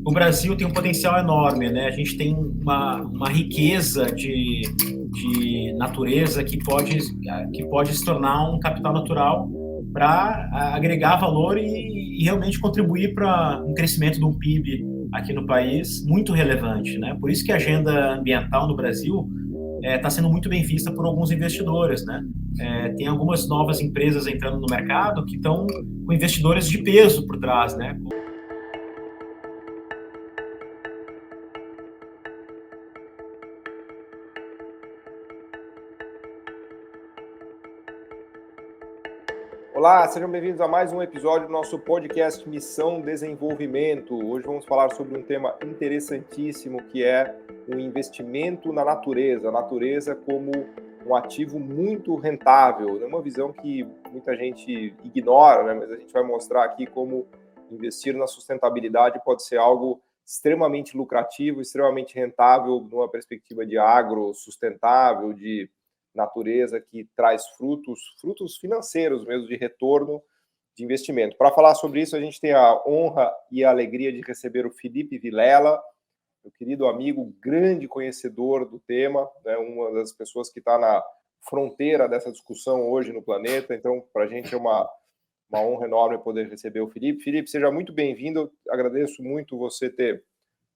O Brasil tem um potencial enorme, né? A gente tem uma riqueza de natureza que pode se tornar um capital natural para agregar valor e realmente contribuir para um crescimento de um PIB aqui no país muito relevante, né? Por isso que a agenda ambiental no Brasil está sendo muito bem vista por alguns investidores, né? Tem algumas novas empresas entrando no mercado que estão com investidores de peso por trás, né? Olá, sejam bem-vindos a mais um episódio do nosso podcast Missão Desenvolvimento. Hoje vamos falar sobre um tema interessantíssimo que é o investimento na natureza. A natureza como um ativo muito rentável. É uma visão que muita gente ignora, né? Mas a gente vai mostrar aqui como investir na sustentabilidade pode ser algo extremamente lucrativo, extremamente rentável numa perspectiva de agro sustentável, de natureza que traz frutos financeiros mesmo, de retorno de investimento. Para falar sobre isso, a gente tem a honra e a alegria de receber o Felipe Vilela, meu querido amigo, grande conhecedor do tema, né, uma das pessoas que está na fronteira dessa discussão hoje no planeta. Então, para a gente é uma honra enorme poder receber o Felipe. Felipe, seja muito bem-vindo, agradeço muito você ter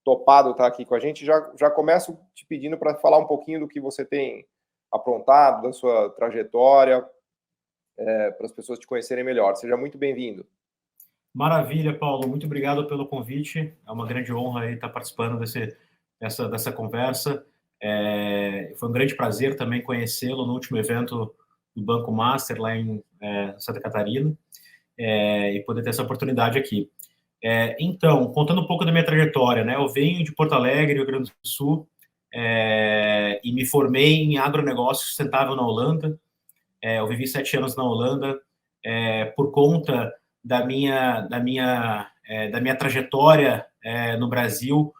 topado estar aqui com a gente. Já começo te pedindo para falar um pouquinho do que você tem aprontado, da sua trajetória, para as pessoas te conhecerem melhor. Seja muito bem-vindo. Maravilha, Paulo. Muito obrigado pelo convite. É uma grande honra aí estar participando dessa conversa. Foi um grande prazer também conhecê-lo no último evento do Banco Master, lá em Santa Catarina, e poder ter essa oportunidade aqui. Então, contando um pouco da minha trajetória, né? Eu venho de Porto Alegre, Rio Grande do Sul, e me formei em agronegócio sustentável na Holanda. Eu vivi 7 anos na Holanda por conta da minha trajetória no Brasil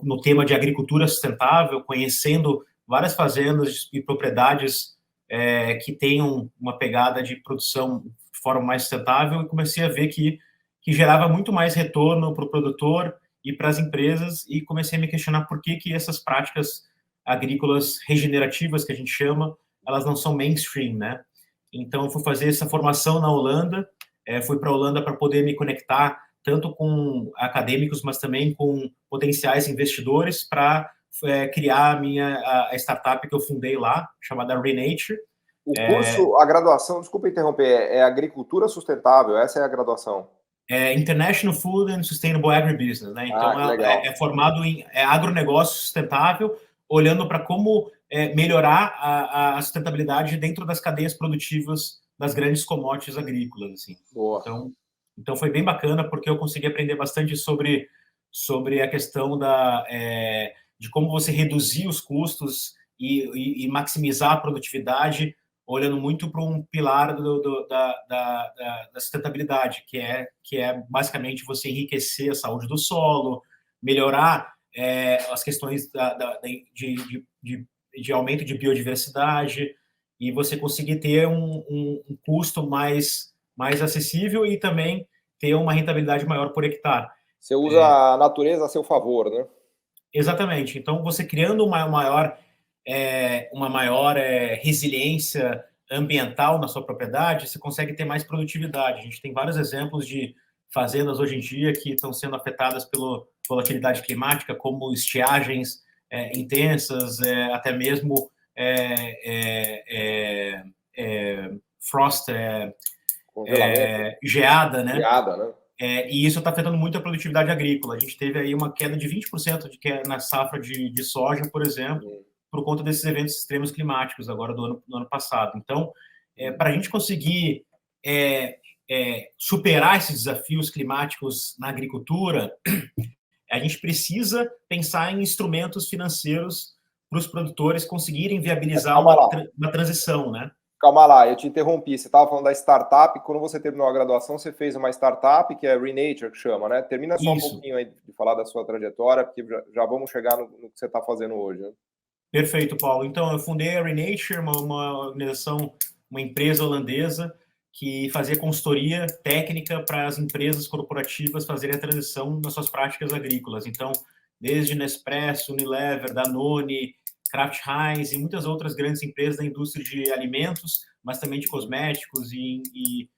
no tema de agricultura sustentável, conhecendo várias fazendas e propriedades que tenham uma pegada de produção de forma mais sustentável, e comecei a ver que gerava muito mais retorno para o produtor e para as empresas, e comecei a me questionar por que essas práticas agrícolas regenerativas, que a gente chama, elas não são mainstream, né? Então, eu fui fazer essa formação na Holanda, fui para a Holanda para poder me conectar tanto com acadêmicos, mas também com potenciais investidores para criar a startup que eu fundei lá, chamada Renature. O curso, a graduação, desculpa interromper, é Agricultura Sustentável, essa é a graduação. International Food and Sustainable Agribusiness, né? Então, que legal. é formado em agronegócio sustentável, olhando para como melhorar a sustentabilidade dentro das cadeias produtivas das grandes commodities agrícolas, assim. Boa. Então foi bem bacana, porque eu consegui aprender bastante sobre a questão de como você reduzir os custos e maximizar a produtividade, olhando muito para um pilar da sustentabilidade, que é basicamente você enriquecer a saúde do solo, melhorar as questões de aumento de biodiversidade, e você conseguir ter um custo mais acessível e também ter uma rentabilidade maior por hectare. Você usa a natureza a seu favor, né? Exatamente. Então, você criando uma maior resiliência ambiental na sua propriedade, você consegue ter mais produtividade. A gente tem vários exemplos de fazendas hoje em dia que estão sendo afetadas pela volatilidade climática, como estiagens intensas, até mesmo frost, geada, né? Geada, né? E isso está afetando muito a produtividade agrícola. A gente teve aí uma queda de 20% na safra de soja, por exemplo, por conta desses eventos extremos climáticos agora do ano passado. Então, para a gente conseguir superar esses desafios climáticos na agricultura, a gente precisa pensar em instrumentos financeiros para os produtores conseguirem viabilizar uma transição, né? Calma lá, eu te interrompi. Você estava falando da startup. Quando você terminou a graduação, você fez uma startup que é Renature, que chama, né? Termina só um pouquinho aí de falar da sua trajetória, porque já vamos chegar no que você está fazendo hoje, né? Perfeito, Paulo. Então, eu fundei a Renature, uma organização, uma empresa holandesa que fazia consultoria técnica para as empresas corporativas fazerem a transição nas suas práticas agrícolas. Então, desde Nespresso, Unilever, Danone, Kraft Heinz e muitas outras grandes empresas da indústria de alimentos, mas também de cosméticos e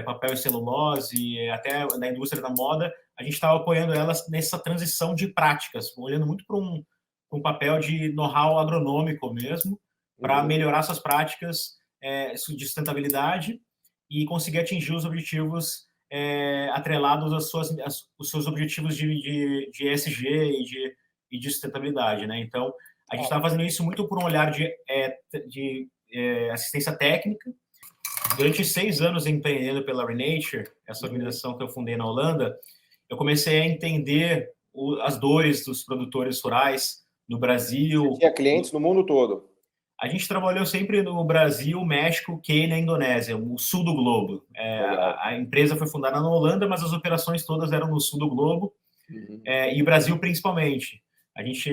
papel e celulose, até da indústria da moda, a gente estava apoiando elas nessa transição de práticas, olhando muito para um papel de know-how agronômico mesmo, para melhorar suas práticas de sustentabilidade e conseguir atingir os objetivos atrelados aos seus objetivos de ESG e de sustentabilidade, né? Então, a gente estava fazendo isso muito por um olhar de assistência técnica. Durante 6 anos empreendendo pela Renature, essa organização que eu fundei na Holanda, eu comecei a entender as dores dos produtores rurais no Brasil. Você tinha clientes no mundo todo? A gente trabalhou sempre no Brasil, México, Quênia e Indonésia, o sul do globo. A empresa foi fundada na Holanda, mas as operações todas eram no sul do globo, e o Brasil principalmente. A gente,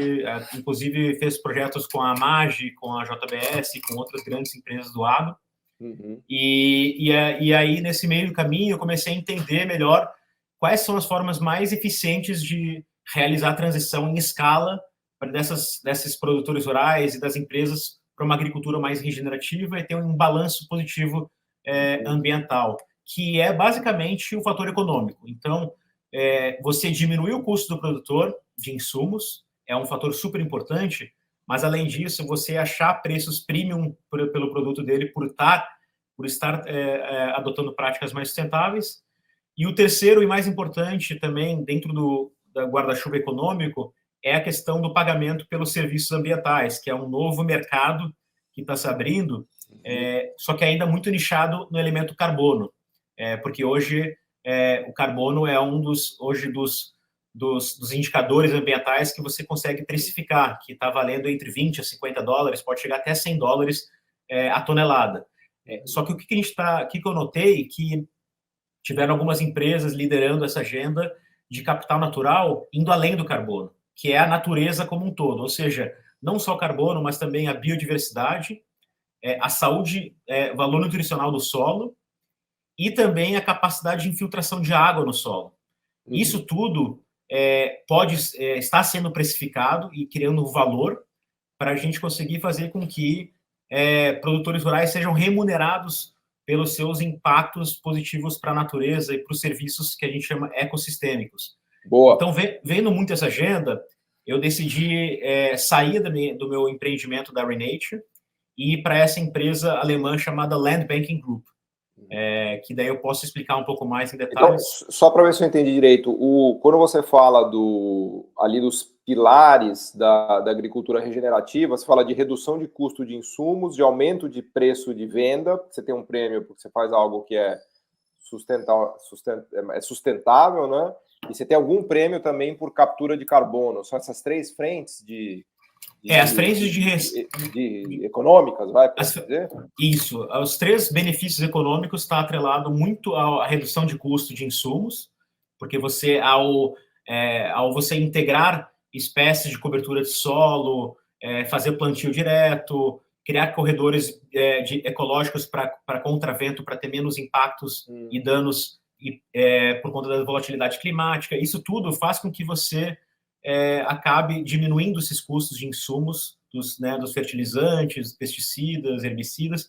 inclusive, fez projetos com a MAGE, com a JBS, com outras grandes empresas do agro. E aí, nesse meio do caminho, eu comecei a entender melhor quais são as formas mais eficientes de realizar a transição em escala desses produtores rurais e das empresas para uma agricultura mais regenerativa e ter um balanço positivo ambiental, que é basicamente o fator econômico. Então, você diminuir o custo do produtor de insumos é um fator super importante, mas, além disso, você achar preços premium pelo produto dele por estar adotando práticas mais sustentáveis. E o terceiro e mais importante também, dentro do guarda-chuva econômico, é a questão do pagamento pelos serviços ambientais, que é um novo mercado que está se abrindo, só que ainda muito nichado no elemento carbono, porque hoje o carbono é um dos indicadores ambientais que você consegue precificar, que está valendo entre 20 a 50 dólares, pode chegar até 100 dólares a tonelada. Só que o que eu notei que tiveram algumas empresas liderando essa agenda de capital natural indo além do carbono, que é a natureza como um todo, ou seja, não só o carbono, mas também a biodiversidade, a saúde, o valor nutricional do solo e também a capacidade de infiltração de água no solo. Isso tudo pode estar sendo precificado e criando valor para a gente conseguir fazer com que produtores rurais sejam remunerados pelos seus impactos positivos para a natureza e para os serviços que a gente chama ecossistêmicos. Boa. Então, vendo muito essa agenda, eu decidi sair do meu empreendimento da Renature e ir para essa empresa alemã chamada Land Banking Group, que daí eu posso explicar um pouco mais em detalhes. Então, só para ver se eu entendi direito, quando você fala ali dos pilares da agricultura regenerativa, você fala de redução de custo de insumos, de aumento de preço de venda, você tem um prêmio porque você faz algo que é sustentável, né? E você tem algum prêmio também por captura de carbono. São essas 3 frentes as frentes de econômicas, vai dizer? Isso. Os 3 benefícios econômicos está atrelado muito à redução de custo de insumos, porque você, ao você integrar espécies de cobertura de solo, fazer plantio direto, criar corredores ecológicos para contravento, para ter menos impactos e danos por conta da volatilidade climática, isso tudo faz com que você acabe diminuindo esses custos de insumos dos fertilizantes, pesticidas, herbicidas,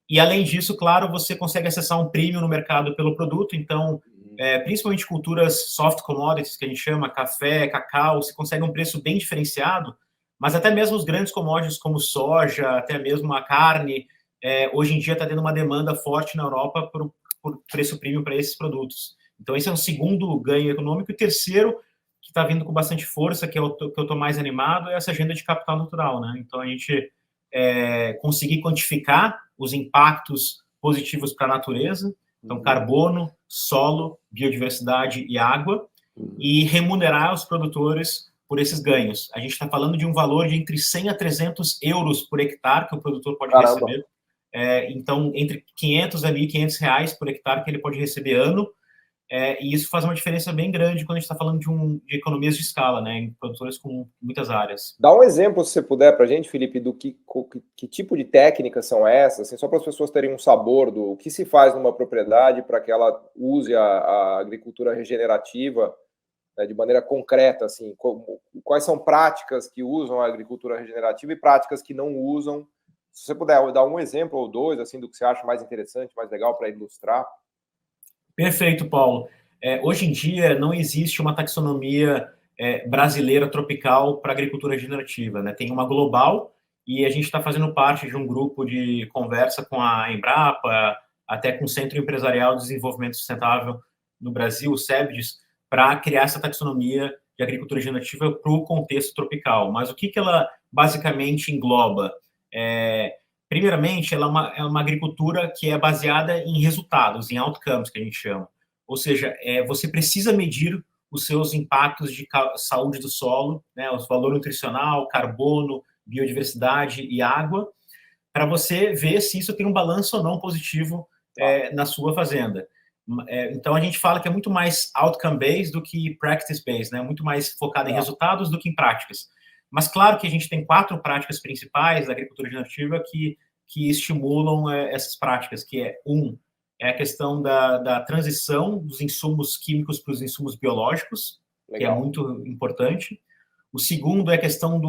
e além disso, claro, você consegue acessar um prêmio no mercado pelo produto, então, principalmente culturas soft commodities, que a gente chama, café, cacau, você consegue um preço bem diferenciado, mas até mesmo os grandes commodities como soja, até mesmo a carne, hoje em dia está tendo uma demanda forte na Europa por preço premium para esses produtos. Então, esse é um segundo ganho econômico. E o terceiro, que está vindo com bastante força, que eu estou mais animado, é essa agenda de capital natural, né? Então, a gente conseguir quantificar os impactos positivos para a natureza, então, carbono, solo, biodiversidade e água, e remunerar os produtores por esses ganhos. A gente está falando de um valor de entre 100 a 300 euros por hectare que o produtor pode receber. Então, entre 500 a 1.500 reais por hectare que ele pode receber ano, e isso faz uma diferença bem grande quando a gente está falando de economias de escala, né, em produtores com muitas áreas. Dá um exemplo, se você puder, para a gente, Felipe, do que tipo de técnicas são essas, assim, só para as pessoas terem um sabor do que se faz numa propriedade para que ela use a agricultura regenerativa, né, de maneira concreta, assim, quais são práticas que usam a agricultura regenerativa e práticas que não usam. Se você puder dar um exemplo ou dois, assim, do que você acha mais interessante, mais legal para ilustrar. Perfeito, Paulo. Hoje em dia não existe uma taxonomia brasileira tropical para agricultura regenerativa, né? Tem uma global e a gente está fazendo parte de um grupo de conversa com a Embrapa, até com o Centro Empresarial de Desenvolvimento Sustentável no Brasil, o SEBDES, para criar essa taxonomia de agricultura regenerativa para o contexto tropical. Mas o que ela basicamente engloba? Primeiramente, ela é uma agricultura que é baseada em resultados, em outcomes, que a gente chama. Ou seja, você precisa medir os seus impactos de saúde do solo, né, o valor nutricional, carbono, biodiversidade e água, para você ver se isso tem um balanço ou não positivo na sua fazenda. Então, a gente fala que é muito mais outcome-based do que practice-based, né, muito mais focado em resultados do que em práticas. Mas, claro que a gente tem 4 práticas principais da agricultura regenerativa que estimulam essas práticas, que é a questão da transição dos insumos químicos para os insumos biológicos, que é muito importante. O segundo é a questão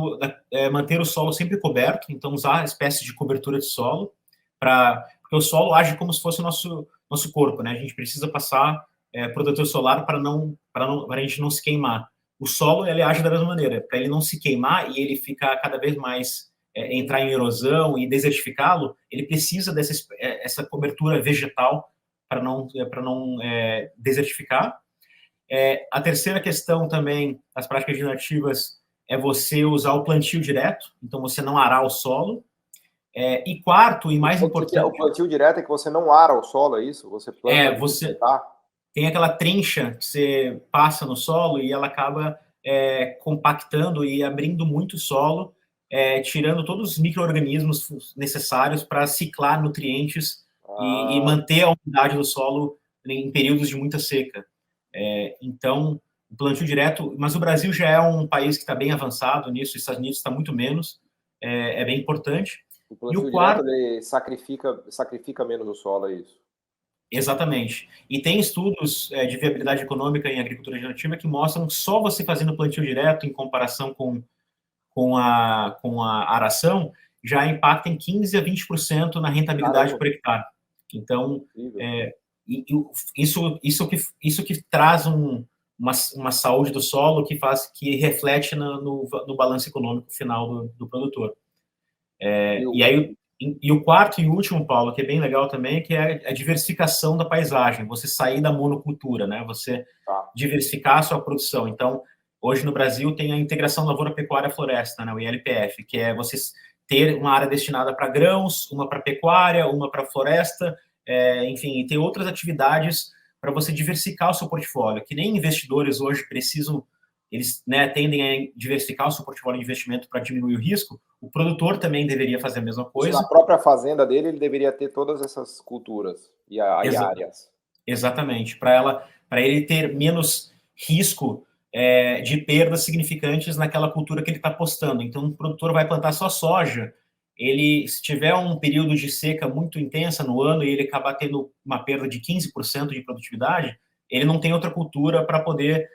manter o solo sempre coberto, então usar espécies de cobertura de solo, porque o solo age como se fosse o nosso corpo, né? A gente precisa passar protetor solar para a gente não se queimar. O solo, ele age da mesma maneira, para ele não se queimar e ele ficar cada vez mais entrar em erosão e desertificá-lo, ele precisa essa cobertura vegetal para não desertificar. A terceira questão também, das práticas regenerativas, é você usar o plantio direto, então você não arar o solo. E quarto, e mais importante... O plantio direto é que você não ara o solo, é isso? Você planta... você tem aquela trincha que você passa no solo e ela acaba compactando e abrindo muito solo, tirando todos os micro-organismos necessários para ciclar nutrientes e manter a umidade do solo em períodos de muita seca. Então, o plantio direto... Mas o Brasil já é um país que está bem avançado nisso, os Estados Unidos está muito menos, é bem importante. O plantio direto, ele sacrifica menos o solo, é isso? Exatamente. E tem estudos de viabilidade econômica em agricultura regenerativa que mostram que só você fazendo plantio direto em comparação com a aração já impacta em 15% a 20% na rentabilidade por hectare. Então, isso que traz uma saúde do solo que reflete no balanço econômico final do produtor. E o quarto e último, Paulo, que é bem legal também, que é a diversificação da paisagem, você sair da monocultura, né? Você diversificar a sua produção. Então, hoje no Brasil tem a integração lavoura-pecuária-floresta, né? O ILPF, que é você ter uma área destinada para grãos, uma para pecuária, uma para floresta, enfim, e ter outras atividades para você diversificar o seu portfólio, que nem investidores hoje precisam, eles tendem a diversificar o seu portfólio de investimento para diminuir o risco. O produtor também deveria fazer a mesma coisa. Na própria fazenda dele, ele deveria ter todas essas culturas e áreas. Exatamente, para ele ter menos risco de perdas significantes naquela cultura que ele está apostando. Então, o produtor vai plantar só soja, se tiver um período de seca muito intensa no ano e ele acabar tendo uma perda de 15% de produtividade, ele não tem outra cultura para poder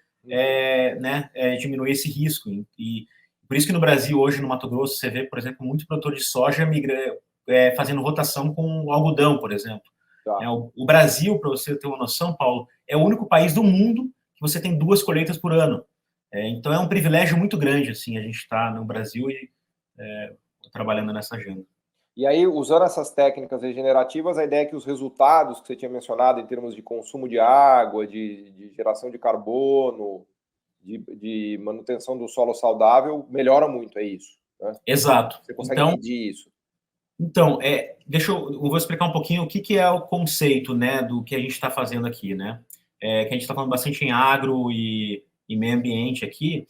diminuir esse risco. E por isso que no Brasil, hoje, no Mato Grosso, você vê, por exemplo, muito produtor de soja fazendo rotação com algodão, por exemplo. O Brasil, para você ter uma noção, Paulo, é o único país do mundo que você tem 2 colheitas por ano. Então, é um privilégio muito grande, assim, a gente está no Brasil e trabalhando nessa agenda. E aí, usando essas técnicas regenerativas, a ideia é que os resultados que você tinha mencionado em termos de consumo de água, de geração de carbono, de manutenção do solo saudável, melhoram muito, é isso? Né? Exato. Você consegue medir isso? Então, eu vou explicar um pouquinho o que é o conceito, né, do que a gente está fazendo aqui, né? Que a gente está falando bastante em agro e meio ambiente aqui.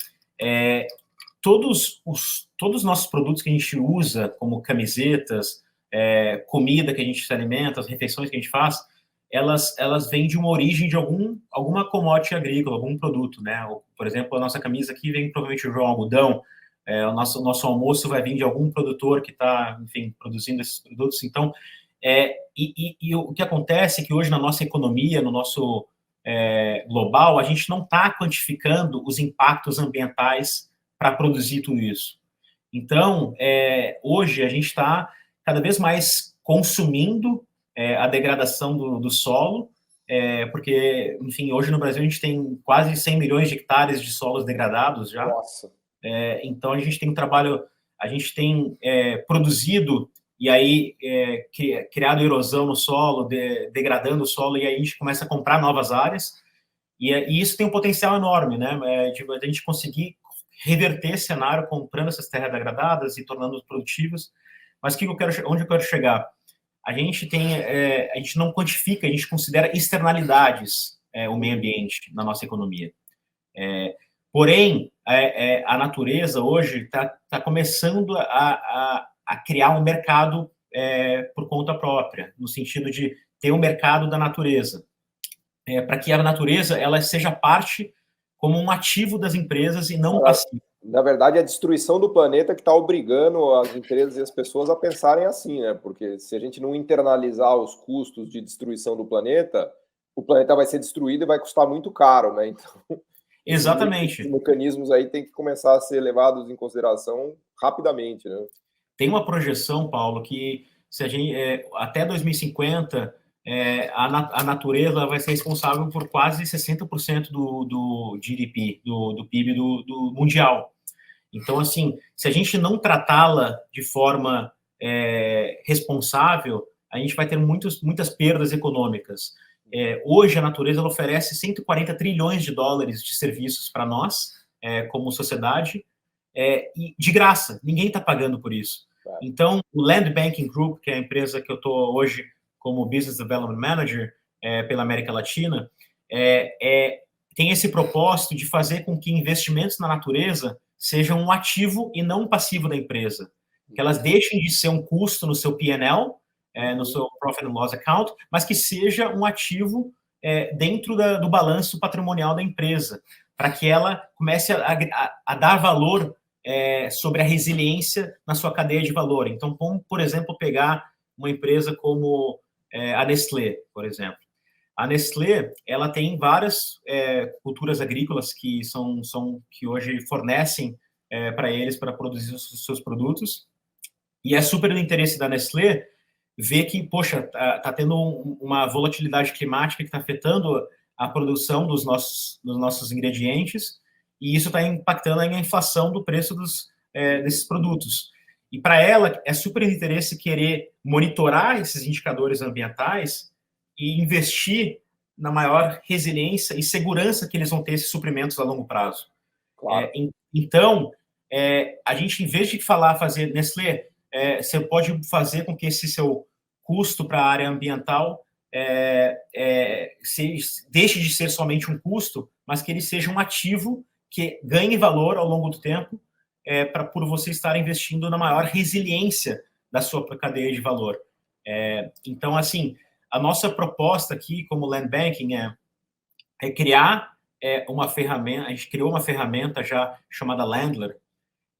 Todos os nossos produtos que a gente usa, como camisetas, comida que a gente se alimenta, as refeições que a gente faz, elas vêm de uma origem de alguma commodity agrícola, algum produto, né? Por exemplo, a nossa camisa aqui vem provavelmente de um algodão, o nosso almoço vai vir de algum produtor que está, enfim, produzindo esses produtos. Então, e o que acontece é que hoje na nossa economia, no nosso global, a gente não está quantificando os impactos ambientais para produzir tudo isso. Então, hoje a gente está cada vez mais consumindo a degradação do solo, porque, enfim, hoje no Brasil a gente tem quase 100 milhões de hectares de solos degradados já. Nossa. Então, a gente tem um trabalho, a gente tem produzido e aí criado erosão no solo, degradando o solo, e aí a gente começa a comprar novas áreas, e isso tem um potencial enorme, né? De a gente conseguir reverter esse cenário comprando essas terras degradadas e tornando-as produtivas. Mas onde eu quero chegar? A gente não quantifica, a gente considera externalidades o meio ambiente na nossa economia. Porém, a natureza hoje está começando a criar um mercado por conta própria, no sentido de ter um mercado da natureza, para que a natureza ela seja parte como um ativo das empresas e não um passivo. Na verdade, é a destruição do planeta que está obrigando as empresas e as pessoas a pensarem assim, né? Porque se a gente não internalizar os custos de destruição do planeta, o planeta vai ser destruído e vai custar muito caro, né? Então, exatamente. Esses mecanismos aí têm que começar a ser levados em consideração rapidamente, né? Tem uma projeção, Paulo, que se a gente, até 2050 a natureza vai ser responsável por quase 60% do GDP, do PIB do mundial. Então, assim, se a gente não tratá-la de forma responsável, a gente vai ter muitas perdas econômicas. Hoje, a natureza ela oferece 140 trilhões de dólares de serviços para nós, como sociedade, e de graça, ninguém está pagando por isso. Então, o Land Banking Group, que é a empresa que eu estou hoje como Business Development Manager pela América Latina, tem esse propósito de fazer com que investimentos na natureza sejam um ativo e não um passivo da empresa. Que elas deixem de ser um custo no seu P&L, no seu Profit and Loss Account, mas que seja um ativo dentro do balanço patrimonial da empresa, para que ela comece a dar valor sobre a resiliência na sua cadeia de valor. Então, vamos, por exemplo, pegar uma empresa como a Nestlé, por exemplo. A Nestlé, ela tem várias culturas agrícolas que que hoje fornecem para eles para produzir os seus produtos, e é super do interesse da Nestlé ver que, poxa, tá tendo uma volatilidade climática que está afetando a produção dos nossos ingredientes, e isso está impactando a inflação do preço desses produtos. E para ela, é super de interesse querer monitorar esses indicadores ambientais e investir na maior resiliência e segurança que eles vão ter esses suprimentos a longo prazo. Claro. Então, a gente, em vez de fazer, Nestlé, você pode fazer com que esse seu custo para a área ambiental deixe de ser somente um custo, mas que ele seja um ativo que ganhe valor ao longo do tempo, por você estar investindo na maior resiliência da sua cadeia de valor. Então, assim, a nossa proposta aqui, como Land Banking, é criar uma ferramenta. A gente criou uma ferramenta já chamada Landler,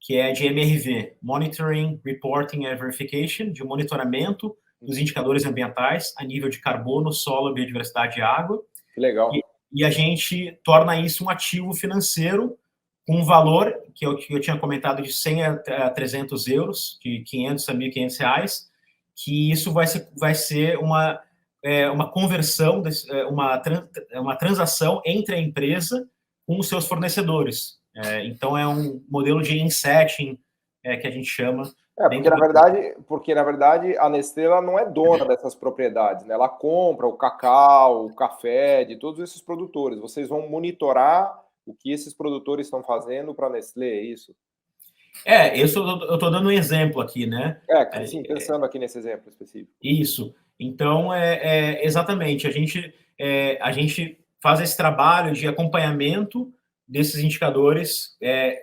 que é de MRV, Monitoring, Reporting and Verification, de monitoramento dos indicadores ambientais a nível de carbono, solo, biodiversidade e água. Que legal. E a gente torna isso um ativo financeiro com um valor que eu tinha comentado de 100 a 300 euros, de 500 a 1.500 reais, que isso vai ser uma conversão, uma transação entre a empresa com os seus fornecedores. Então, é um modelo de insetting que a gente chama. Porque, na verdade, a Nestlé ela não é dona dessas propriedades, né? Ela compra o cacau, o café de todos esses produtores. Vocês vão monitorar o que esses produtores estão fazendo para a Nestlé, é isso? Eu estou dando um exemplo aqui, né? Sim, pensando aqui nesse exemplo específico. Isso. Então, exatamente, a gente faz esse trabalho de acompanhamento desses indicadores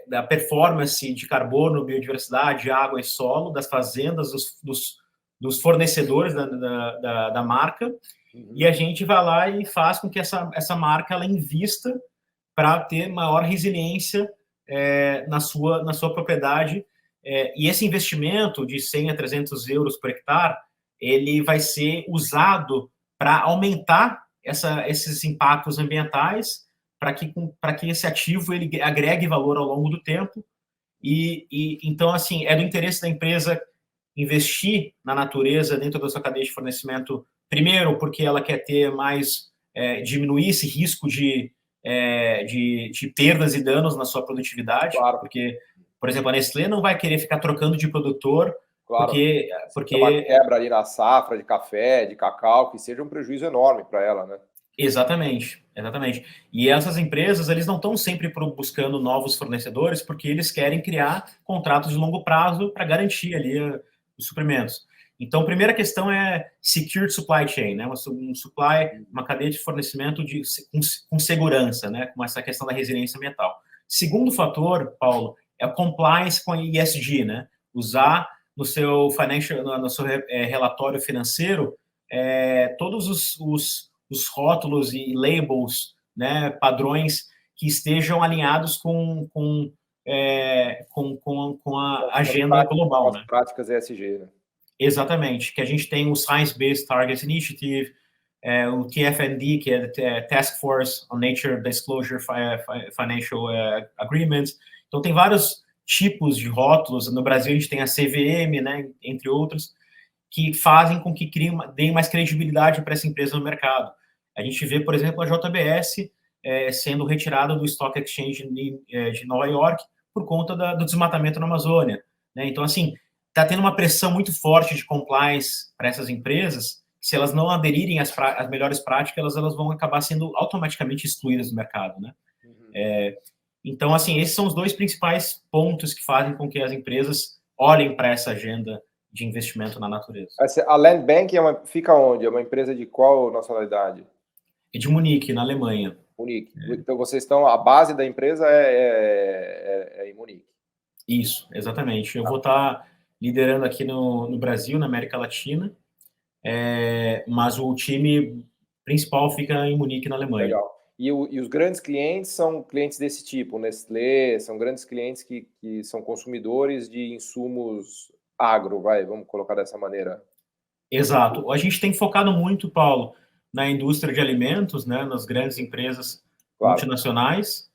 da performance de carbono, biodiversidade, água e solo, das fazendas, dos fornecedores da marca, e a gente vai lá e faz com que essa marca ela invista para ter maior resiliência na sua propriedade. E esse investimento de 100 a 300 euros por hectare, ele vai ser usado para aumentar esses impactos ambientais, para que esse ativo ele agregue valor ao longo do tempo. Então, assim, é do interesse da empresa investir na natureza dentro da sua cadeia de fornecimento, primeiro, porque ela quer ter mais, diminuir esse risco de perdas e danos na sua produtividade, Claro. Porque, por exemplo, a Nestlé não vai querer ficar trocando de produtor, claro. porque uma quebra ali na safra de café, de cacau, que seja um prejuízo enorme para ela, né? Exatamente. E essas empresas, eles não estão sempre buscando novos fornecedores, porque eles querem criar contratos de longo prazo para garantir ali os suprimentos. Então, a primeira questão é secured supply chain, né? Uma cadeia de fornecimento com segurança, né? Com essa questão da resiliência ambiental. Segundo fator, Paulo, é o compliance com a ESG, né? Usar no seu relatório financeiro todos os rótulos e labels, né? Padrões que estejam alinhados com a agenda global, com as né? práticas ESG, né? Exatamente, que a gente tem o Science Based Targets Initiative, o TFND, que é Task Force on Nature Disclosure Financial Agreements. Então, tem vários tipos de rótulos. No Brasil, a gente tem a CVM, né, entre outros, que fazem com que deem mais credibilidade para essa empresa no mercado. A gente vê, por exemplo, a JBS sendo retirada do Stock Exchange de Nova York por conta do desmatamento na Amazônia, né? Então, assim, está tendo uma pressão muito forte de compliance para essas empresas. Se elas não aderirem às melhores práticas, elas vão acabar sendo automaticamente excluídas do mercado, né? Então, assim, esses são os dois principais pontos que fazem com que as empresas olhem para essa agenda de investimento na natureza. A Land Bank fica onde? É uma empresa de qual nacionalidade? É de Munique, na Alemanha. Munique. Então, a base da empresa é em Munique. Isso, exatamente. Eu vou estar liderando aqui no Brasil, na América Latina, mas o time principal fica em Munique, na Alemanha. Legal. E os grandes clientes são clientes desse tipo, Nestlé, são grandes clientes que são consumidores de insumos agro, vamos colocar dessa maneira. Exato. A gente tem focado muito, Paulo, na indústria de alimentos, né, nas grandes empresas multinacionais,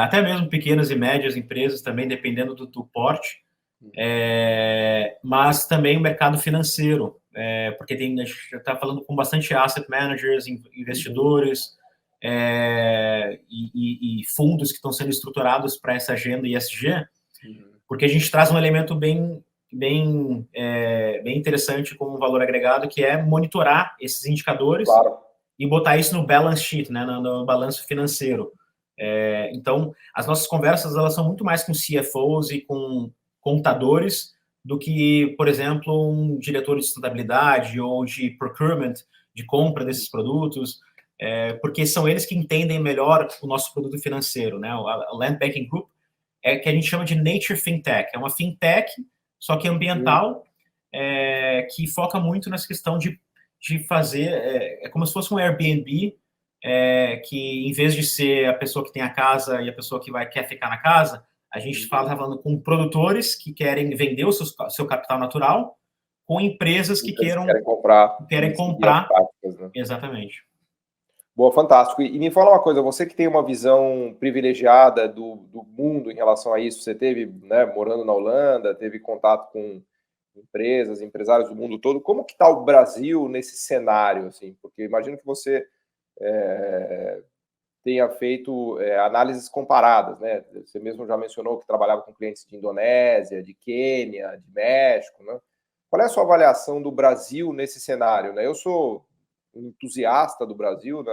até mesmo pequenas e médias empresas também, dependendo do porte, mas também o mercado financeiro, porque a gente está falando com bastante asset managers, investidores e fundos que estão sendo estruturados para essa agenda ESG, porque a gente traz um elemento bem interessante como um valor agregado, que é monitorar esses indicadores e botar isso no balance sheet, né, no balanço financeiro. Então, as nossas conversas elas são muito mais com CFOs e com contadores do que, por exemplo, um diretor de sustentabilidade ou de procurement, de compra desses produtos, porque são eles que entendem melhor o nosso produto financeiro, né? A Land Banking Group que a gente chama de Nature Fintech. É uma fintech, só que ambiental, que foca muito nessa questão de fazer... É como se fosse um Airbnb, que em vez de ser a pessoa que tem a casa e a pessoa que quer ficar na casa, a gente está falando com produtores que querem vender o seu capital natural com empresas que querem comprar. Práticas, né? Exatamente. Boa, fantástico. E me fala uma coisa, você que tem uma visão privilegiada do mundo em relação a isso, você teve, né, morando na Holanda, teve contato com empresas, empresários do mundo todo, como que está o Brasil nesse cenário, assim? Porque imagino que você tenha feito análises comparadas, né? Você mesmo já mencionou que trabalhava com clientes de Indonésia, de Quênia, de México, né? Qual é a sua avaliação do Brasil nesse cenário, né? Eu sou um entusiasta do Brasil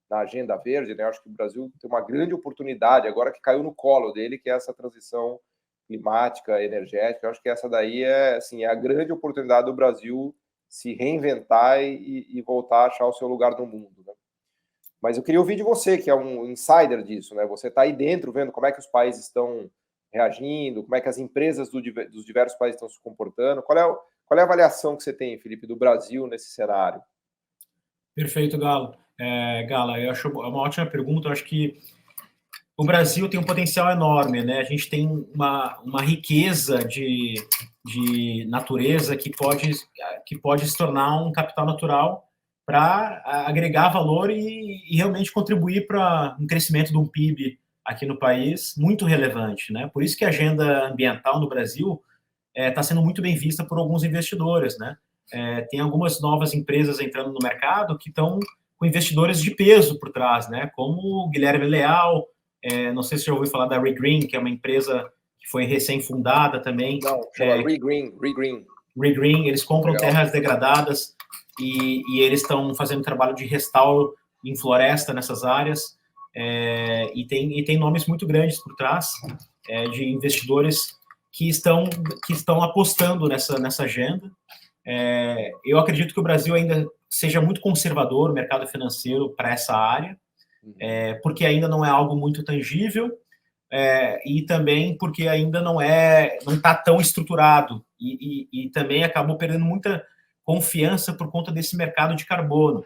na agenda verde, né? Eu acho que o Brasil tem uma grande oportunidade agora que caiu no colo dele, que é essa transição climática, energética. Eu acho que essa daí é a grande oportunidade do Brasil se reinventar e voltar a achar o seu lugar no mundo, né? Mas eu queria ouvir de você, que é um insider disso, né? Você está aí dentro vendo como é que os países estão reagindo, como é que as empresas dos diversos países estão se comportando. Qual é a avaliação que você tem, Felipe, do Brasil nesse cenário? Perfeito, Galo. Gala, eu acho uma ótima pergunta. Eu acho que o Brasil tem um potencial enorme, né? A gente tem uma riqueza de natureza que pode se tornar um capital natural para agregar valor e realmente contribuir para um crescimento de um PIB aqui no país muito relevante, né? Por isso que a agenda ambiental no Brasil está sendo muito bem vista por alguns investidores, né? Tem algumas novas empresas entrando no mercado que estão com investidores de peso por trás, né? Como o Guilherme Leal, não sei se você já ouviu falar da ReGreen, que é uma empresa que foi recém-fundada também. Não, chama ReGreen. ReGreen, eles compram Legal. terras degradadas e eles estão fazendo trabalho de restauro em floresta nessas áreas. E tem nomes muito grandes por trás de investidores que estão apostando nessa agenda. Eu acredito que o Brasil ainda seja muito conservador, o mercado financeiro, para essa área, porque ainda não é algo muito tangível, e também porque ainda não está tão estruturado, e também acabou perdendo muita confiança por conta desse mercado de carbono.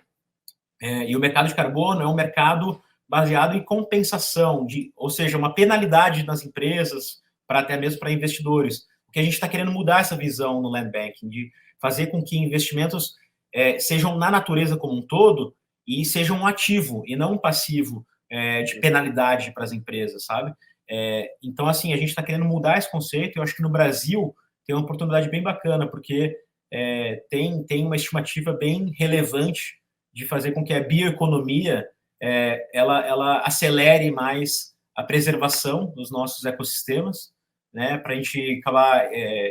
E o mercado de carbono é um mercado baseado em compensação, ou seja, uma penalidade nas empresas, até mesmo para investidores. Porque a gente está querendo mudar essa visão no land banking, de fazer com que investimentos sejam na natureza como um todo e sejam um ativo e não um passivo de penalidade para as empresas, sabe? Então, assim, a gente está querendo mudar esse conceito. Eu acho que no Brasil tem uma oportunidade bem bacana, porque tem uma estimativa bem relevante de fazer com que a bioeconomia ela acelere mais a preservação dos nossos ecossistemas, né, para a gente acabar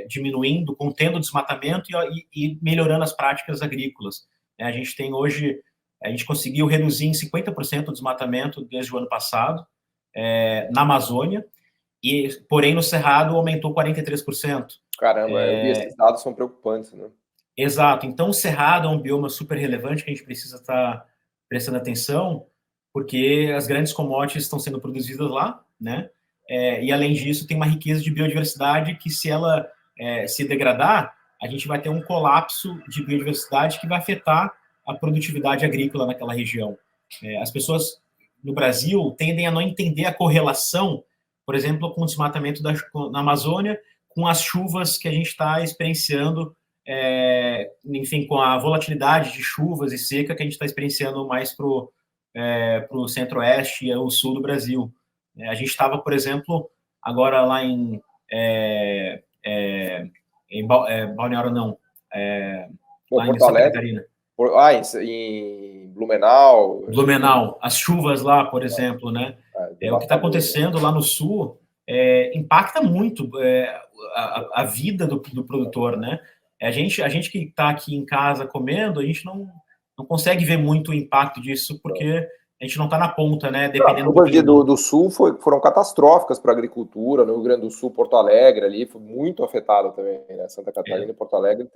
diminuindo, contendo o desmatamento e melhorando as práticas agrícolas. A gente tem hoje, a gente conseguiu reduzir em 50% o desmatamento desde o ano passado na Amazônia, porém no Cerrado aumentou 43%. Caramba, eu vi esses dados, são preocupantes, né? Exato. Então, o Cerrado é um bioma super relevante que a gente precisa estar prestando atenção, porque as grandes commodities estão sendo produzidas lá, né? E, além disso, tem uma riqueza de biodiversidade que, se ela se degradar, a gente vai ter um colapso de biodiversidade que vai afetar a produtividade agrícola naquela região. As pessoas no Brasil tendem a não entender a correlação, por exemplo, com o desmatamento na Amazônia, com as chuvas que a gente está experienciando, enfim, com a volatilidade de chuvas e seca que a gente está experienciando mais para o centro-oeste e o sul do Brasil. A gente estava, por exemplo, agora lá em Balneário, não, lá em Santa Catarina. Em Blumenau. Blumenau, as chuvas lá, por exemplo, né? O que está acontecendo lá no sul impacta muito a vida do produtor, né? A gente que está aqui em casa comendo, a gente não consegue ver muito o impacto disso, porque a gente não está na ponta, né? Dependendo as chuvas do sul foram catastróficas para a agricultura. No Rio Grande do Sul, Porto Alegre ali foi muito afetado também, né? Santa Catarina e Porto Alegre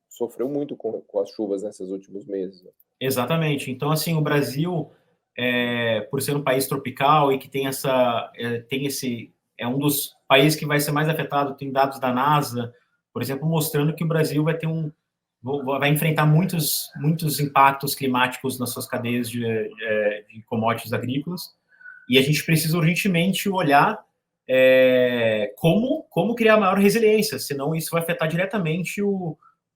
sofreu muito com as chuvas nesses últimos meses. Né? Exatamente. Então, assim, o Brasil, por ser um país tropical e que tem um dos países que vai ser mais afetado, tem dados da NASA, por exemplo, mostrando que o Brasil vai enfrentar muitos impactos climáticos nas suas cadeias de commodities agrícolas, e a gente precisa urgentemente olhar como criar maior resiliência, senão isso vai afetar diretamente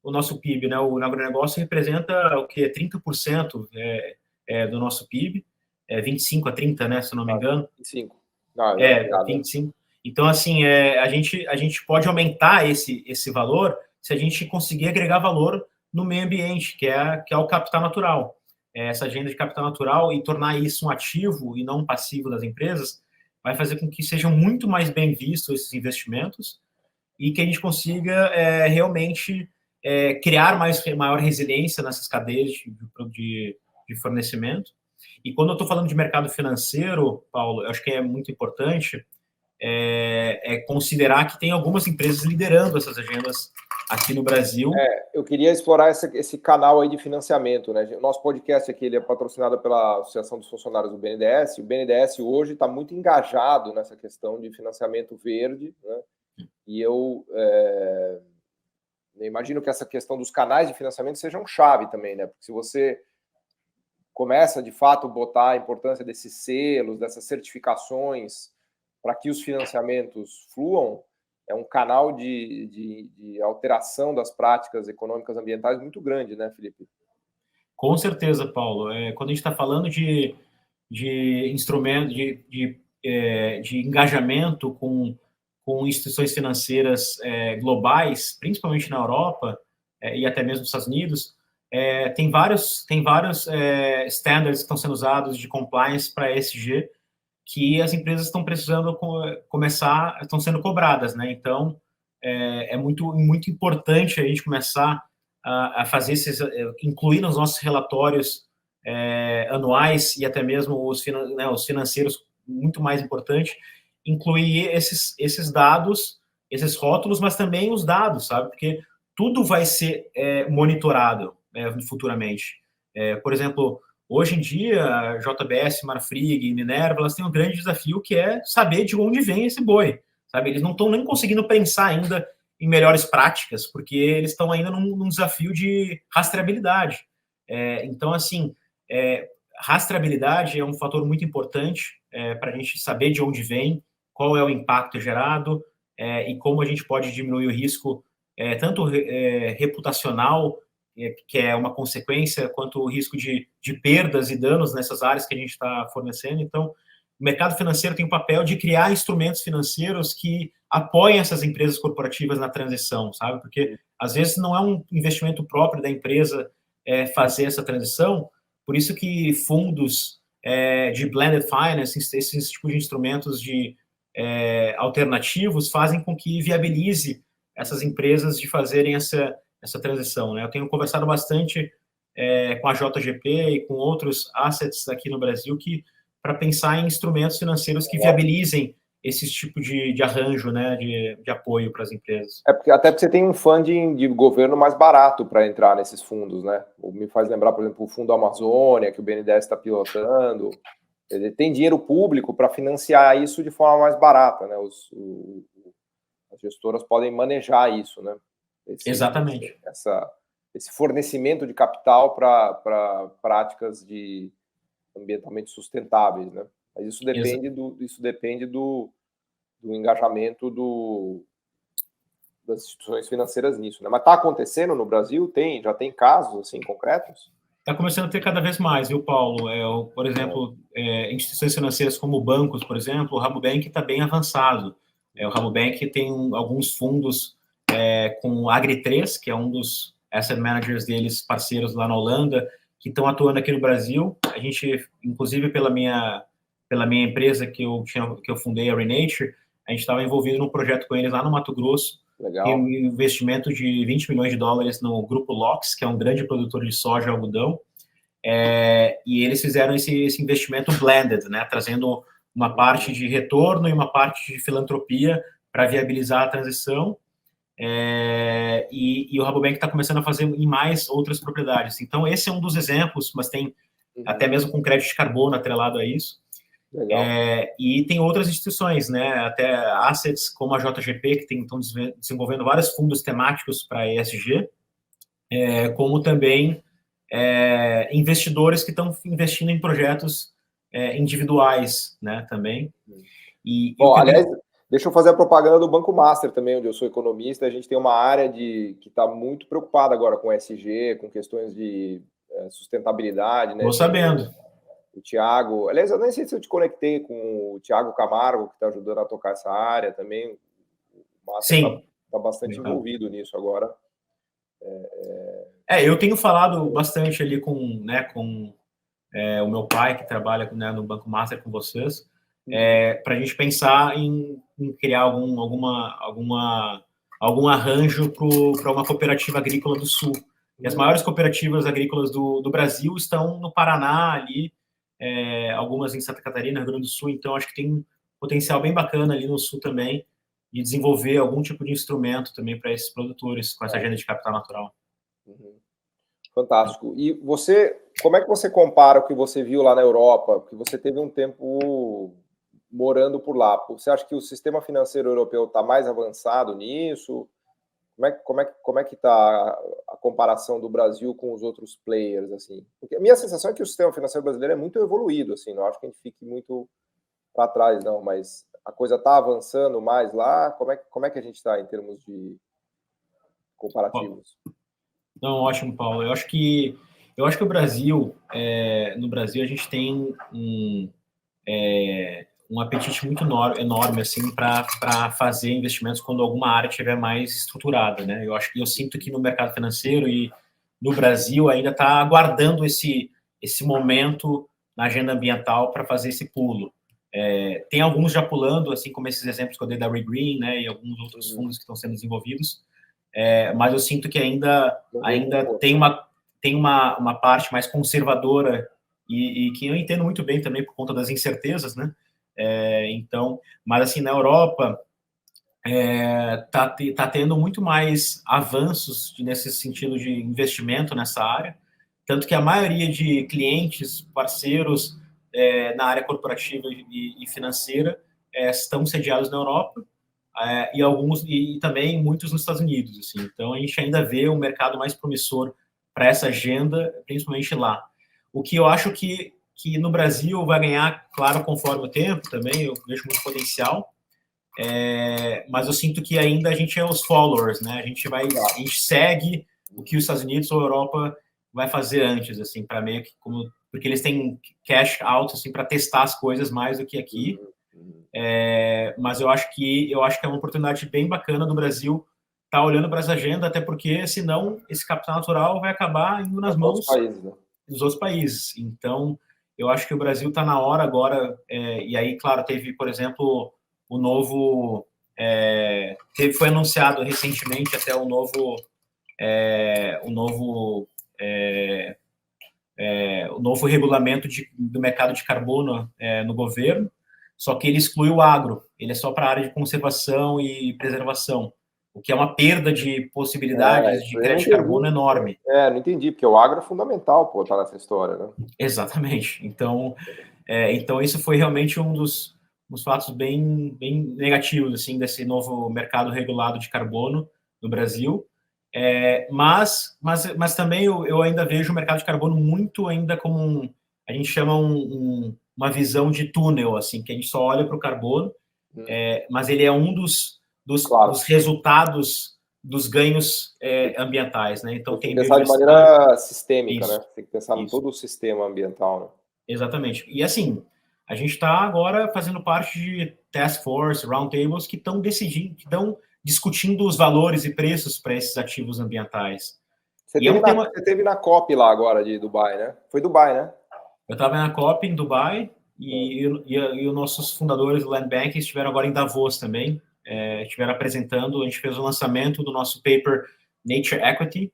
o nosso PIB, né? O agronegócio representa o que? 30% do nosso PIB, 25 a 30, né? Se eu não me engano. 25. 25. Então, assim, a gente pode aumentar esse valor se a gente conseguir agregar valor no meio ambiente, que é o capital natural. Essa agenda de capital natural e tornar isso um ativo e não um passivo das empresas vai fazer com que sejam muito mais bem vistos esses investimentos e que a gente consiga realmente criar maior resiliência nessas cadeias de fornecimento. E quando eu estou falando de mercado financeiro, Paulo, eu acho que é muito importante considerar que tem algumas empresas liderando essas agendas aqui no Brasil. Eu queria explorar esse canal aí de financiamento, né? O nosso podcast aqui ele é patrocinado pela Associação dos Funcionários do BNDES. O BNDES hoje está muito engajado nessa questão de financiamento verde, né? E eu imagino que essa questão dos canais de financiamento sejam chave também, né? Porque se você começa, de fato, botar a importância desses selos, dessas certificações, para que os financiamentos fluam, é um canal de alteração das práticas econômicas ambientais muito grande, né, Felipe? Com certeza, Paulo. Quando a gente está falando de instrumento, de engajamento com instituições financeiras globais, principalmente na Europa e até mesmo nos Estados Unidos, tem vários standards que estão sendo usados de compliance para ESG que as empresas estão precisando começar, estão sendo cobradas, né? Então, é muito importante a gente começar a fazer incluir nos nossos relatórios anuais e até mesmo os financeiros, muito mais importante, incluir esses dados, esses rótulos, mas também os dados, sabe? Porque tudo vai ser monitorado futuramente. Por exemplo, hoje em dia, JBS, Marfrig e Minerva, elas têm um grande desafio que é saber de onde vem esse boi, sabe? Eles não estão nem conseguindo pensar ainda em melhores práticas, porque eles estão ainda num desafio de rastreabilidade. Então, assim, rastreabilidade é um fator muito importante para a gente saber de onde vem, qual é o impacto gerado e como a gente pode diminuir o risco, tanto reputacional, que é uma consequência, quanto o risco de perdas e danos nessas áreas que a gente está fornecendo. Então, o mercado financeiro tem o papel de criar instrumentos financeiros que apoiem essas empresas corporativas na transição, sabe? Porque, às vezes, não é um investimento próprio da empresa fazer essa transição, por isso que fundos de blended finance, esses tipos de instrumentos alternativos, fazem com que viabilize essas empresas de fazerem essa transição, né? Eu tenho conversado bastante com a JGP e com outros assets aqui no Brasil para pensar em instrumentos financeiros que viabilizem esse tipo de arranjo, né, de apoio para as empresas. Até porque você tem um funding de governo mais barato para entrar nesses fundos, né? Me faz lembrar, por exemplo, o Fundo Amazônia, que o BNDES está pilotando. Ele tem dinheiro público para financiar isso de forma mais barata, né? As gestoras podem manejar isso, né? Exatamente. Esse fornecimento de capital para práticas ambientalmente sustentáveis, né? Mas isso depende do engajamento das instituições financeiras nisso, né? Mas está acontecendo no Brasil? Já tem casos assim concretos? Está começando a ter cada vez mais, viu, Paulo? Por exemplo, instituições financeiras como bancos, por exemplo, o Rabobank está bem avançado. O Rabobank tem alguns fundos com Agri3, que é um dos asset managers deles, parceiros lá na Holanda, que estão atuando aqui no Brasil. A gente, inclusive pela minha empresa que eu fundei, a Renature, a gente estava envolvido num projeto com eles lá no Mato Grosso. Legal. Tem um investimento de 20 milhões de dólares no grupo LOX, que é um grande produtor de soja e algodão, e eles fizeram esse investimento blended, né, trazendo uma parte de retorno e uma parte de filantropia para viabilizar a transição, e o Rabobank está começando a fazer em mais outras propriedades. Então, esse é um dos exemplos, mas tem até mesmo com crédito de carbono atrelado a isso. E tem outras instituições, né, até assets como a JGP, que estão desenvolvendo vários fundos temáticos para ESG, como também investidores que estão investindo em projetos individuais, né, também. Bom, aliás, deixa eu fazer a propaganda do Banco Master também, onde eu sou economista. A gente tem uma área que está muito preocupada agora com ESG, com questões de sustentabilidade, né? Estou sabendo. O Thiago, aliás, eu nem sei se eu te conectei com o Thiago Camargo, que está ajudando a tocar essa área também. O Master está bastante envolvido nisso agora. Eu tenho falado bastante ali com o meu pai, que trabalha no Banco Master com vocês, para a gente pensar em criar algum arranjo para uma cooperativa agrícola do Sul. E as maiores cooperativas agrícolas do Brasil estão no Paraná, ali, algumas em Santa Catarina, Rio Grande do Sul, então acho que tem um potencial bem bacana ali no Sul também, de desenvolver algum tipo de instrumento também para esses produtores, com essa agenda de capital natural. Fantástico. E como é que você compara o que você viu lá na Europa? Porque você teve um tempo morando por lá. Você acha que o sistema financeiro europeu está mais avançado nisso? Como é que está a comparação do Brasil com os outros players, assim? Porque a minha sensação é que o sistema financeiro brasileiro é muito evoluído, assim, não acho que a gente fique muito para trás, não, mas a coisa está avançando mais lá. Como é que a gente está em termos de comparativos? Não, ótimo, Paulo. Eu acho que o Brasil, no Brasil a gente tem um apetite muito enorme assim para fazer investimentos quando alguma área estiver mais estruturada, né? Eu sinto que no mercado financeiro e no Brasil ainda está aguardando esse momento na agenda ambiental para fazer esse pulo. Tem alguns já pulando, assim como esses exemplos que eu dei da Regreen, né, e alguns outros fundos que estão sendo desenvolvidos, mas eu sinto que ainda tem uma parte mais conservadora e que eu entendo muito bem também por conta das incertezas, né? Então, mas assim, na Europa tá tendo muito mais avanços nesse sentido de investimento nessa área, tanto que a maioria de clientes, parceiros na área corporativa e financeira estão sediados na Europa, e alguns e também muitos nos Estados Unidos, assim. Então a gente ainda vê um mercado mais promissor para essa agenda, principalmente lá. O que eu acho que no Brasil vai ganhar, claro, conforme o tempo também, eu vejo muito potencial, mas eu sinto que ainda a gente é os followers, né? A gente segue o que os Estados Unidos ou a Europa vai fazer antes, assim, para meio que porque eles têm cash out assim para testar as coisas mais do que aqui. Mas eu acho que é uma oportunidade bem bacana do Brasil estar olhando para essa agenda, até porque senão esse capital natural vai acabar indo nas mãos dos outros países. Então, eu acho que o Brasil está na hora agora, e aí, claro, teve, por exemplo, o novo... foi anunciado recentemente até o novo regulamento do mercado de carbono no governo, só que ele exclui o agro, ele é só para a área de conservação e preservação, o que é uma perda de possibilidades de crédito de carbono enorme. Não entendi, porque o agro é fundamental, pô, tá nessa história, né? Exatamente. Então isso foi realmente um dos fatos bem, bem negativos, assim, desse novo mercado regulado de carbono no Brasil. Mas também eu ainda vejo o mercado de carbono muito ainda como a gente chama uma visão de túnel, assim, que a gente só olha para o carbono, mas ele é um dos resultados dos ganhos ambientais, né? Então tem que pensar de maneira sistêmica, né? Tem que pensar em todo o sistema ambiental, né? Exatamente. E assim, a gente está agora fazendo parte de task force, roundtables que estão discutindo os valores e preços para esses ativos ambientais. Você teve na COP lá agora de Dubai, né? Foi Dubai, né? Eu estava na COP em Dubai e os nossos fundadores do Land Bank estiveram agora em Davos também. Estiveram apresentando, a gente fez o lançamento do nosso paper Nature Equity,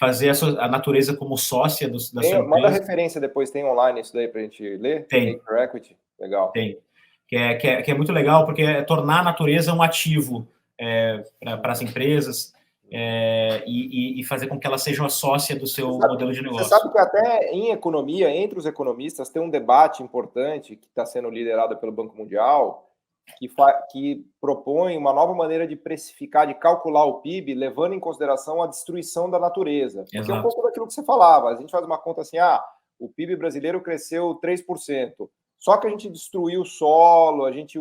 fazer a natureza como sócia da sua empresa. Manda referência depois, tem online isso daí para a gente ler? Tem. Nature Equity, legal. Tem. Que é muito legal, porque é tornar a natureza um ativo para as empresas e fazer com que ela seja uma sócia do seu modelo de negócio. Você sabe que até em economia, entre os economistas, tem um debate importante que está sendo liderado pelo Banco Mundial, que propõe uma nova maneira de precificar, de calcular o PIB, levando em consideração a destruição da natureza. Porque Exato. É um pouco daquilo que você falava. A gente faz uma conta assim, o PIB brasileiro cresceu 3%. Só que a gente destruiu o solo, a gente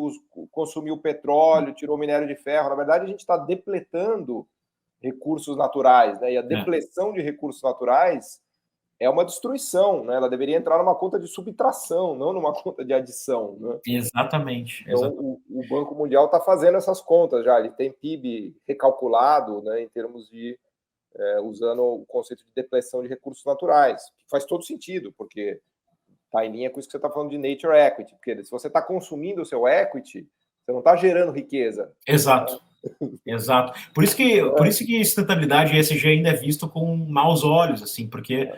consumiu petróleo, tirou minério de ferro. Na verdade, a gente está depletando recursos naturais, né? E a depleção de recursos naturais é uma destruição, né? Ela deveria entrar numa conta de subtração, não numa conta de adição, né? Exatamente. Então, o Banco Mundial está fazendo essas contas já. Ele tem PIB recalculado, né, em termos de usando o conceito de depleção de recursos naturais, que faz todo sentido, porque está em linha com isso que você está falando de Nature Equity, porque se você está consumindo o seu equity, você não está gerando riqueza. Exato. Exato. Por isso que sustentabilidade e ESG ainda é visto com maus olhos, assim, porque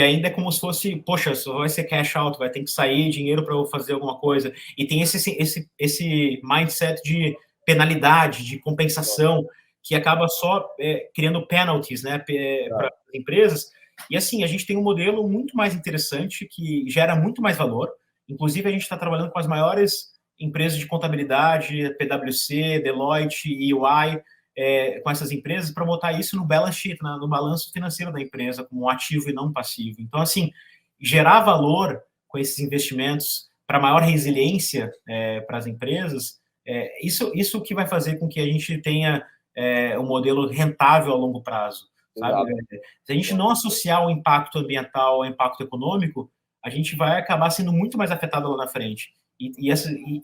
ainda é como se fosse, poxa, só vai ser cash out, vai ter que sair dinheiro para eu fazer alguma coisa. E tem esse mindset de penalidade, de compensação, que acaba só criando penalties, né, para as empresas. E assim, a gente tem um modelo muito mais interessante, que gera muito mais valor. Inclusive, a gente está trabalhando com as maiores empresas de contabilidade, PwC, Deloitte, EY, com essas empresas para botar isso no balance sheet, no balanço financeiro da empresa, como um ativo e não passivo. Então, assim, gerar valor com esses investimentos para maior resiliência para as empresas, isso que vai fazer com que a gente tenha um modelo rentável a longo prazo, sabe? Se a gente não associar o impacto ambiental ao impacto econômico, a gente vai acabar sendo muito mais afetado lá na frente. E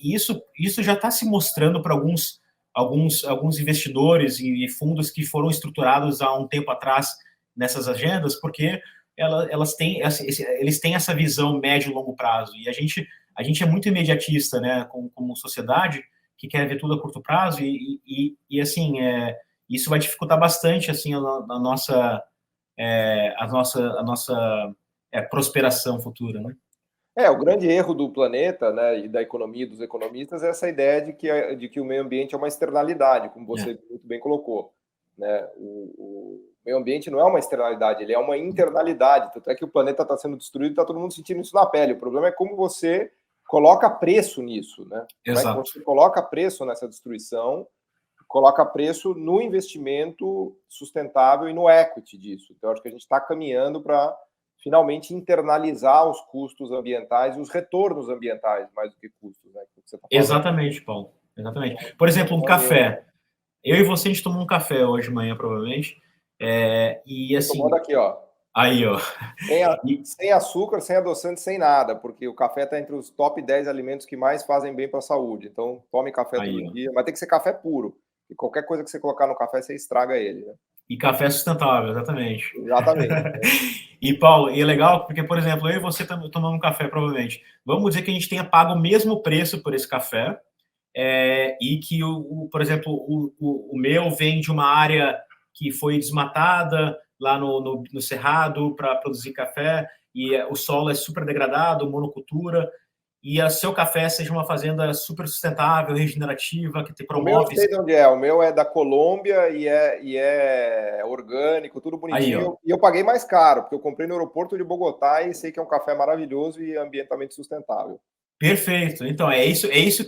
isso já está se mostrando para alguns investidores e fundos que foram estruturados há um tempo atrás nessas agendas, porque eles têm essa visão médio e longo prazo. E a gente é muito imediatista, né, como sociedade, que quer ver tudo a curto prazo, e assim, isso vai dificultar bastante assim, a nossa prosperação futura, né? O grande erro do planeta, né, e da economia dos economistas é essa ideia de que o meio ambiente é uma externalidade, como você muito bem colocou, né? O meio ambiente não é uma externalidade, ele é uma internalidade. Tanto é que o planeta está sendo destruído, está todo mundo sentindo isso na pele. O problema é como você coloca preço nisso, né? Como é que você coloca preço nessa destruição, coloca preço no investimento sustentável e no equity disso. Então, acho que a gente está caminhando para finalmente internalizar os custos ambientais e os retornos ambientais, mais do que custos, né? Que você tá falando. Exatamente, Paulo. Exatamente. Por exemplo, um café. Eu e você, a gente tomou um café hoje de manhã, provavelmente. E assim. Tomando aqui, ó. Aí, ó. Sem açúcar, sem adoçante, sem nada, porque o café está entre os top 10 alimentos que mais fazem bem para a saúde. Então, tome café todo dia, mas tem que ser café puro. E qualquer coisa que você colocar no café, você estraga ele, né? E café sustentável, exatamente. Exatamente. E, Paulo, e é legal porque, por exemplo, eu e você estamos tomando um café, provavelmente. Vamos dizer que a gente tenha pago o mesmo preço por esse café, e que, por exemplo, o meu vem de uma área que foi desmatada lá no Cerrado para produzir café, e o solo é super degradado, monocultura, e o seu café seja uma fazenda super sustentável, regenerativa, que te promove... O meu eu sei de onde é. O meu é da Colômbia e é orgânico, tudo bonitinho. E eu paguei mais caro, porque eu comprei no aeroporto de Bogotá e sei que é um café maravilhoso e ambientalmente sustentável. Perfeito. Então, é isso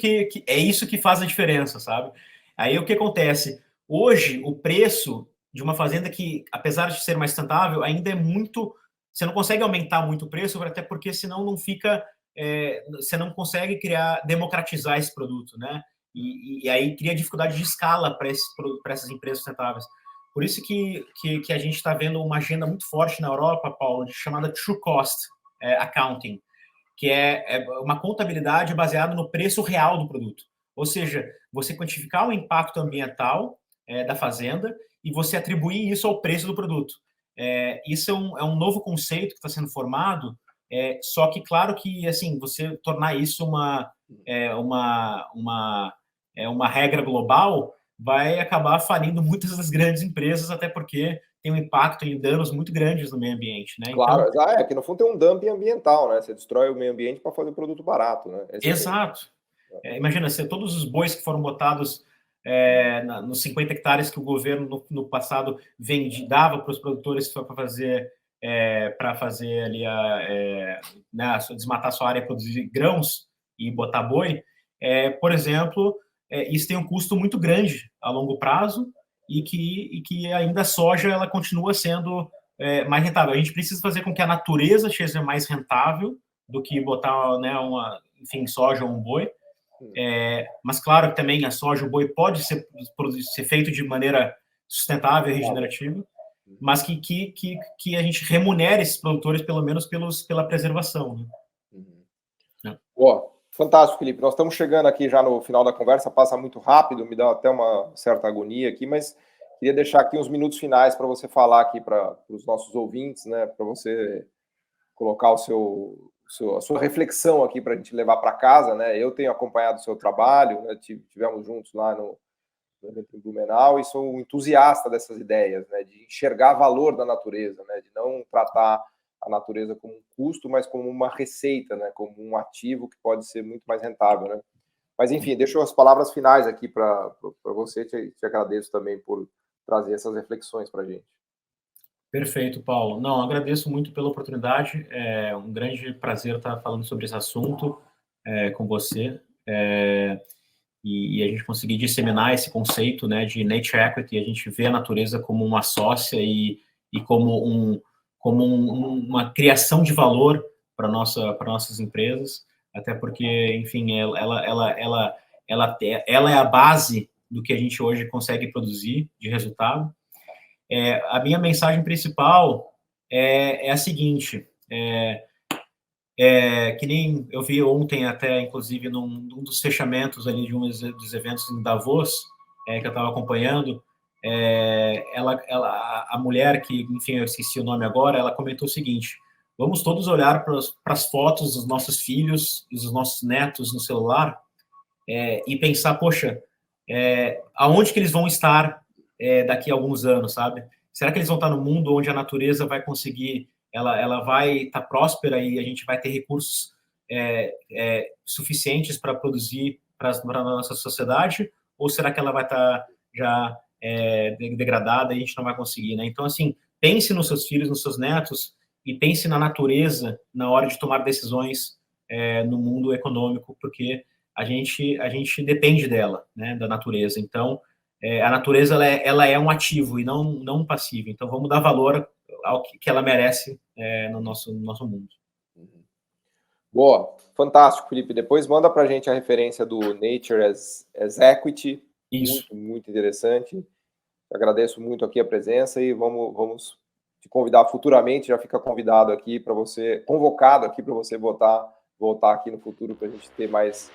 que faz a diferença, sabe? Aí o que acontece? Hoje, o preço de uma fazenda que, apesar de ser mais sustentável, ainda é muito... Você não consegue aumentar muito o preço, até porque senão não fica... você não consegue democratizar esse produto, né? E aí cria dificuldade de escala para essas empresas sustentáveis. Por isso que a gente está vendo uma agenda muito forte na Europa, Paulo, chamada True Cost Accounting, que é uma contabilidade baseada no preço real do produto. Ou seja, você quantificar o impacto ambiental da fazenda e você atribuir isso ao preço do produto. Isso é um novo conceito que está sendo formado, só que, claro que, assim, você tornar isso uma regra global vai acabar falindo muitas das grandes empresas, até porque tem um impacto em danos muito grandes no meio ambiente, né? Claro, então, que no fundo tem um dumping ambiental, né? Você destrói o meio ambiente para fazer produto barato, né? Exato. Imagina, se todos os bois que foram botados nos 50 hectares que o governo no passado dava para os produtores para fazer ali desmatar sua área e produzir grãos e botar boi, por exemplo, isso tem um custo muito grande a longo prazo e que ainda a soja ela continua sendo mais rentável. A gente precisa fazer com que a natureza seja mais rentável do que botar, né, soja ou um boi. Mas claro que também a soja, o boi pode ser feito de maneira sustentável e regenerativa, mas que a gente remunere esses produtores pelo menos pela preservação, né? Boa. Fantástico, Felipe. Nós estamos chegando aqui já no final da conversa, passa muito rápido, me dá até uma certa agonia aqui, mas queria deixar aqui uns minutos finais para você falar aqui para os nossos ouvintes, né, para você colocar a sua reflexão aqui para a gente levar para casa, né? Eu tenho acompanhado o seu trabalho, né? Tivemos juntos lá no evento em Blumenau e sou um entusiasta dessas ideias, né? De enxergar valor da natureza, né? De não tratar a natureza como um custo, mas como uma receita, né? Como um ativo que pode ser muito mais rentável, né? Mas enfim, deixo as palavras finais aqui para você. Te agradeço também por trazer essas reflexões para a gente. Perfeito, Paulo. Não, agradeço muito pela oportunidade. É um grande prazer estar falando sobre esse assunto com você. e a gente conseguir disseminar esse conceito, né, de Nature Equity, a gente vê a natureza como uma sócia e como uma criação de valor para nossas empresas, até porque, enfim, ela é a base do que a gente hoje consegue produzir de resultado. A minha mensagem principal é a seguinte, que nem eu vi ontem até, inclusive, num dos fechamentos ali de um dos eventos em Davos, que eu estava acompanhando, a mulher, que, enfim, eu esqueci o nome agora, ela comentou o seguinte: vamos todos olhar para as fotos dos nossos filhos e dos nossos netos no celular e pensar, poxa, aonde que eles vão estar daqui a alguns anos, sabe? Será que eles vão estar no mundo onde a natureza vai conseguir, ela vai estar próspera e a gente vai ter recursos suficientes para produzir para a nossa sociedade? Ou será que ela vai estar já degradada e a gente não vai conseguir, né? Então, assim, pense nos seus filhos, nos seus netos e pense na natureza na hora de tomar decisões no mundo econômico, porque a gente depende dela, né, da natureza. Então, a natureza ela é um ativo e não um passivo. Então, vamos dar valor ao que ela merece no nosso mundo. Boa, fantástico, Felipe. Depois manda para a gente a referência do Nature as Equity. Isso. Muito, muito interessante. Agradeço muito aqui a presença e vamos te convidar futuramente. Já fica convidado aqui para você, convocado aqui para você voltar aqui no futuro para a gente ter mais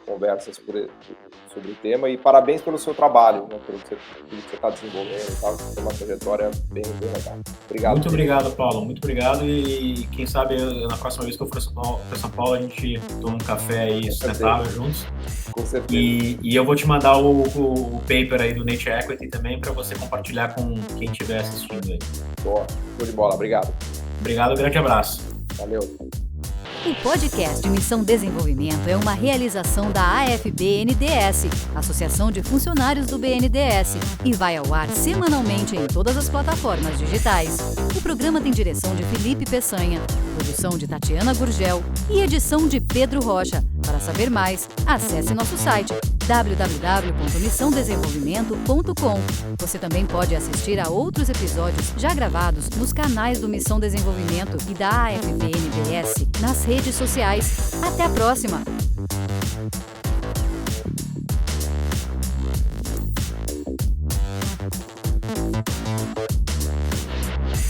conversas sobre o tema. E parabéns pelo seu trabalho, né, pelo que você está desenvolvendo e tal. Tem uma trajetória bem legal. Obrigado. Muito obrigado, Paulo. Muito obrigado. E quem sabe na próxima vez que eu for para São Paulo, a gente toma um café aí sustentável juntos. Com certeza. E eu vou te mandar o paper aí do Nature Equity também para você compartilhar com quem estiver assistindo aí. Boa. Show de bola. Obrigado. Obrigado. Grande abraço. Valeu. O podcast Missão Desenvolvimento é uma realização da AFB-NDS, Associação de Funcionários do BNDES, e vai ao ar semanalmente em todas as plataformas digitais. O programa tem direção de Felipe Peçanha, produção de Tatiana Gurgel e edição de Pedro Rocha. Para saber mais, acesse nosso site www.missãodesenvolvimento.com. Você também pode assistir a outros episódios já gravados nos canais do Missão Desenvolvimento e da AFB-NDS nas redes sociais. Até a próxima!